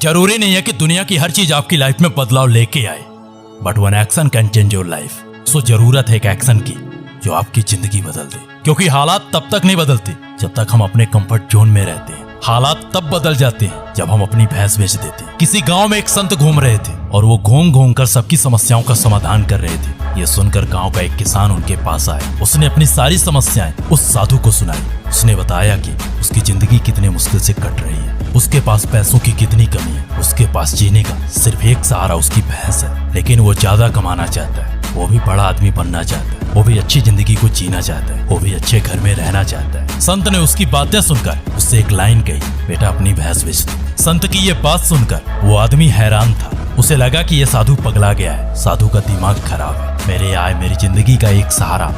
जरूरी नहीं है कि दुनिया की हर चीज आपकी लाइफ में बदलाव लेके आए, but one action can change your life. So जरूरत है एक एक्शन की जो आपकी जिंदगी बदल दे, क्योंकि हालात तब तक नहीं बदलते जब तक हम अपने कंफर्ट जोन में रहते हैं। हालात तब बदल जाते हैं जब हम अपनी भैंस बेच देते हैं। किसी गांव में एक संत घूम रहे थे और वो घूम घूम कर सबकी समस्याओं का समाधान कर रहे थे। ये सुनकर गांव का एक किसान उनके पास आया। उसने अपनी सारी समस्याएं उस साधु को सुनाई। उसने बताया कि उसकी जिंदगी कितनी मुश्किल से कट रही है, उसके पास पैसों की कितनी कमी है, उसके पास जीने का सिर्फ एक सहारा उसकी भैंस है। लेकिन वो ज्यादा कमाना चाहता है, वो भी बड़ा आदमी बनना चाहता है, वो भी अच्छी जिंदगी को जीना चाहता है, वो भी अच्छे घर में रहना चाहता है। संत ने उसकी बातें सुनकर उससे एक लाइन कही, बेटा अपनी भैंस बेच दो। संत की ये बात सुनकर वो आदमी हैरान था। उसे लगा कि ये साधु पगला गया है, साधु का दिमाग खराब है। मेरे आय मेरी जिंदगी का एक सहारा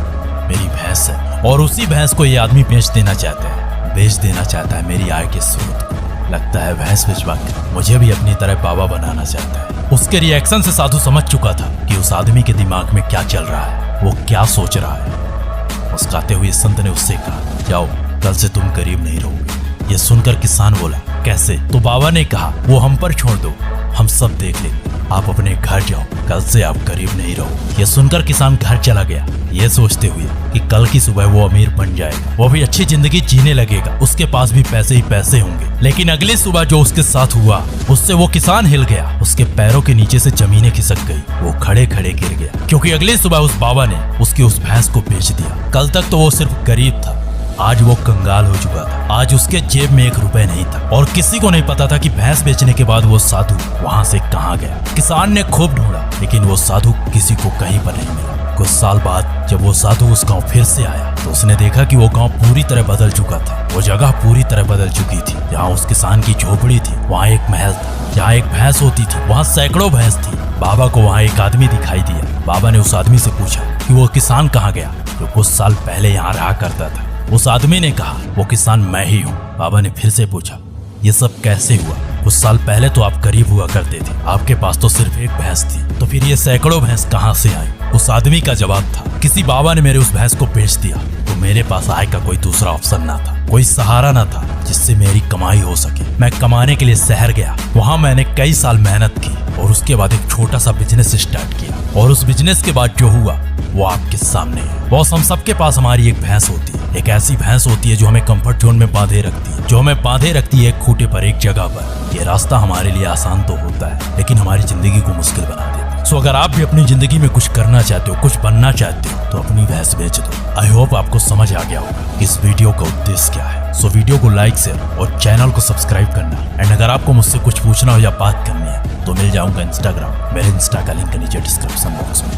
मेरी भैंस है, और उसी भैंस को ये आदमी बेच देना चाहता है मेरी आय के स्रोत को। लगता है भैंस बेचवाकर मुझे भी अपनी तरह बाबा बनाना चाहता है। उसके रिएक्शन से साधु समझ चुका था कि उस आदमी के दिमाग में क्या चल रहा है, वो क्या सोच रहा है। मुस्कुराते हुए संत ने उससे कहा, जाओ कल से तुम गरीब नहीं रहोगे। ये सुनकर किसान बोला, कैसे? तो बाबा ने कहा, वो हम पर छोड़ दो, हम सब देख लेंगे, आप अपने घर जाओ, कल से आप गरीब नहीं रहो। ये सुनकर किसान घर चला गया, ये सोचते हुए कि कल की सुबह वो अमीर बन जाएगा, वो भी अच्छी जिंदगी जीने लगेगा, उसके पास भी पैसे ही पैसे होंगे। लेकिन अगली सुबह जो उसके साथ हुआ उससे वो किसान हिल गया। उसके पैरों के नीचे से जमीनें खिसक गई, वो खड़े खड़े गिर गया, क्योंकि अगली सुबह उस बाबा ने उसकी उस भैंस को बेच दिया। कल तक तो वो सिर्फ गरीब था, आज वो कंगाल हो चुका था। आज उसके जेब में 1 रुपए नहीं था, और किसी को नहीं पता था कि भैंस बेचने के बाद वो साधु वहां से कहां गया। किसान ने खूब ढूंढा, लेकिन वो साधु किसी को कहीं पर नहीं मिला। कुछ साल बाद जब वो साधु उस गांव फिर से आया तो उसने देखा कि वो गांव पूरी तरह बदल चुका था। वो जगह पूरी तरह बदल चुकी थी। जहाँ उस किसान की झोपड़ी थी वहाँ एक महल था। जहाँ एक भैंस होती थी वहाँ सैकड़ों भैंस थी। बाबा को वहाँ एक आदमी दिखाई दिया। बाबा ने उस आदमी से पूछा कि वो किसान कहाँ गया जो कुछ साल पहले यहाँ रहा करता था। उस आदमी ने कहा, वो किसान मैं ही हूँ। बाबा ने फिर से पूछा, ये सब कैसे हुआ? कुछ साल पहले तो आप गरीब हुआ करते थे, आपके पास तो सिर्फ एक भैंस थी, तो फिर ये सैकड़ों भैंस कहाँ से आई? उस आदमी का जवाब था, किसी बाबा ने मेरे उस भैंस को बेच दिया, तो मेरे पास आय का कोई दूसरा ऑप्शन ना था, कोई सहारा ना था जिससे मेरी कमाई हो सके। मैं कमाने के लिए शहर गया, वहाँ मैंने कई साल मेहनत की और उसके बाद एक छोटा सा बिजनेस स्टार्ट किया, और उस बिजनेस के बाद जो हुआ वो आपके सामने है। बॉस, हम सबके पास हमारी एक भैंस होती है। एक ऐसी भैंस होती है जो हमें कंफर्ट जोन में बांधे रखती है, जो हमें बांधे रखती है एक खूंटे पर, एक जगह पर। ये रास्ता हमारे लिए आसान तो होता है, लेकिन हमारी जिंदगी को मुश्किल बना देता है। सो अगर आप भी अपनी जिंदगी में कुछ करना चाहते हो, कुछ बनना चाहते हो, तो अपनी भैंस बेच दो। आई होप आपको समझ आ गया होगा इस वीडियो का उद्देश्य क्या है। सो वीडियो को लाइक, शेयर और चैनल को सब्सक्राइब करना। एंड अगर आपको मुझसे कुछ पूछना हो या बात करनी है तो मिल जाऊंगा इंस्टाग्राम। मेरे इंस्टा का लिंक नीचे डिस्क्रिप्शन बॉक्स में।